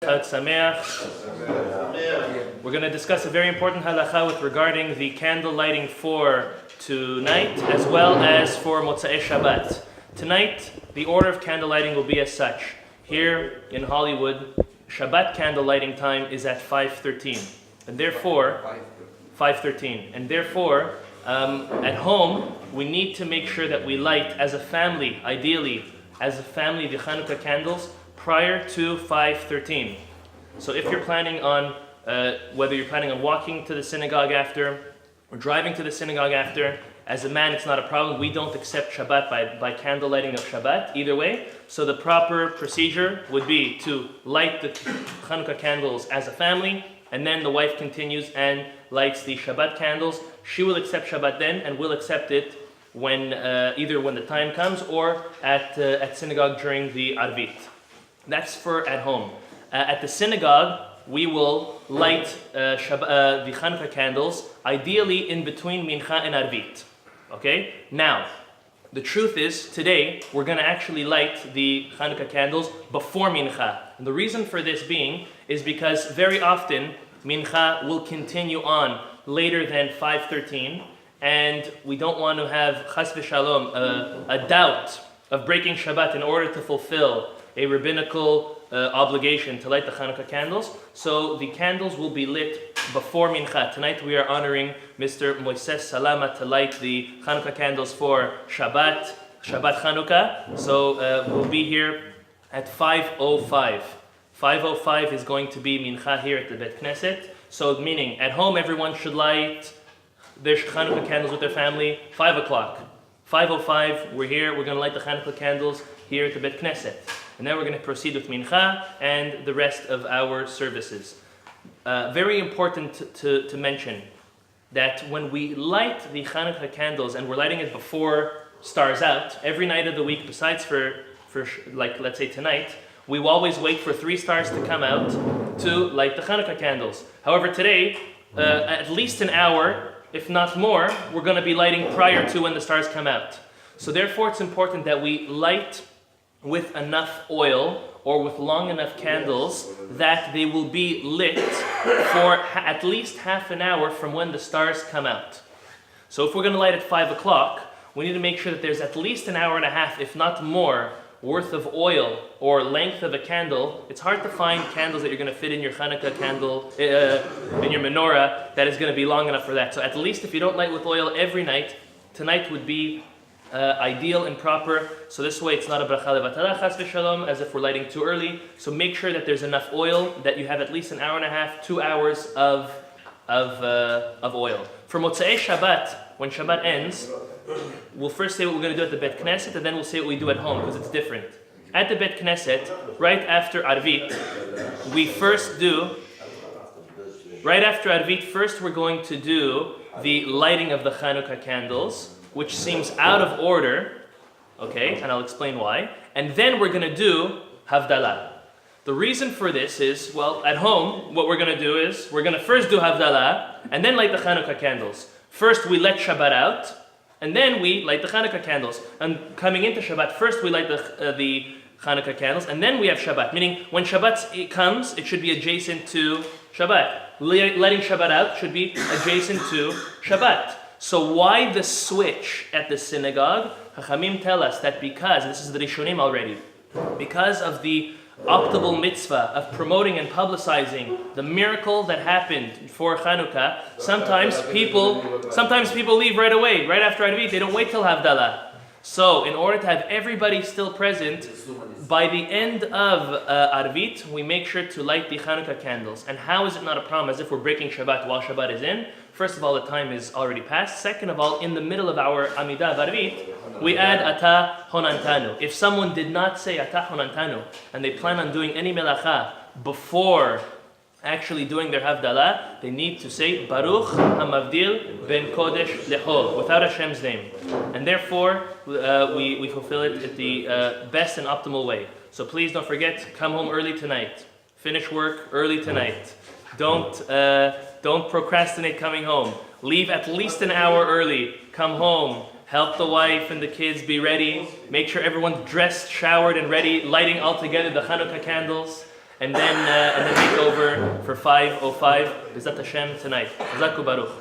Chag Sameach. We're going to discuss a very important halacha with regarding the candle lighting for tonight as well as for Motzei Shabbat. Tonight, the order of candle lighting will be as such. Here in Hollywood, Shabbat candle lighting time is at 5:13, and therefore 5:13, and therefore at home we need to make sure that we light as a family, ideally as a family, the Chanuka candles prior to 5:13. So if you're planning on whether you're planning on walking to the synagogue after or driving to the synagogue after, as a man it's not a problem. We don't accept Shabbat by candle lighting of Shabbat either way. So the proper procedure would be to light the Chanuka candles as a family, and then the wife continues and lights the Shabbat candles. She will accept Shabbat then, and will accept it when either when the time comes or at synagogue during the Arvit. That's for at home. At the synagogue, we will light the Chanuka candles, ideally in between Mincha and Arvit. Okay? Now, the truth is, today, we're going to actually light the Chanuka candles before Mincha. And the reason for this being is because very often, Mincha will continue on later than 5:13, and we don't want to have, chas v'shalom, a doubt of breaking Shabbat in order to fulfill a rabbinical obligation to light the Chanuka candles. So the candles will be lit before Mincha. Tonight we are honoring Mr. Moises Salama to light the Chanuka candles for Shabbat Chanuka. So we'll be here at 5:05. 5:05 is going to be Mincha here at the Bet Knesset. So meaning at home everyone should light their Chanuka candles with their family. 5 o'clock. 5:05 we're here. We're going to light the Chanuka candles here at the Bet Knesset. And then we're going to proceed with Mincha and the rest of our services. Very important to mention that when we light the Chanuka candles, and we're lighting it before stars out, every night of the week, besides for like let's say tonight, we will always wait for 3 stars to come out to light the Chanuka candles. However, today, at least an hour, if not more, we're going to be lighting prior to when the stars come out. So therefore, it's important that we light with enough oil or with long enough candles that they will be lit for at least half an hour from when the stars come out. So if we're going to light at 5 o'clock, we need to make sure that there's at least an hour and a half, if not more, worth of oil or length of a candle. It's hard to find candles that you're going to fit in your Chanuka candle, in your menorah, that is going to be long enough for that. So at least if you don't light with oil every night, tonight would be ideal and proper. So this way it's not a bracha levatala chas v'shalom, as if we're lighting too early. So make sure that there's enough oil, that you have at least an hour and a half, 2 hours of oil. For Motzei Shabbat, when Shabbat ends, we'll first say what we're going to do at the Bet Knesset, and then we'll say what we do at home, because it's different. At the Bet Knesset, right after Arvit, first we're going to do the lighting of the Chanuka candles, which seems out of order, okay, and I'll explain why. And then we're going to do Havdalah. The reason for this is, well, at home, what we're going to do is, we're going to first do Havdalah, and then light the Chanuka candles. First we let Shabbat out, and then we light the Chanuka candles. And coming into Shabbat, first we light the Chanuka candles, and then we have Shabbat. Meaning, when Shabbat comes, it should be adjacent to Shabbat. Letting Shabbat out should be adjacent to Shabbat. So why the switch at the synagogue? Chachamim tell us that because, and this is the Rishonim already, because of the optimal mitzvah of promoting and publicizing the miracle that happened for Chanuka, sometimes people leave right away, right after Arvit. They don't wait till Havdalah. So in order to have everybody still present, by the end of Arvit, we make sure to light the Chanuka candles. And how is it not a problem as if we're breaking Shabbat while Shabbat is in? First of all, the time is already passed. Second of all, in the middle of our Amidah of Arvit, we add Ata Honantanu. If someone did not say Ata Honantanu, and they plan on doing any melacha before actually doing their Havdalah, they need to say Baruch HaMavdil Ben Kodesh Lechol, without Hashem's name. And therefore, we fulfill it at the best and optimal way. So please don't forget, come home early tonight. Finish work early tonight. Don't procrastinate coming home. Leave at least an hour early. Come home. Help the wife and the kids be ready. Make sure everyone's dressed, showered, and ready, lighting all together the Chanuka candles. and then make over for 5:05 B'ezrat Hashem tonight. Chazak u'baruch.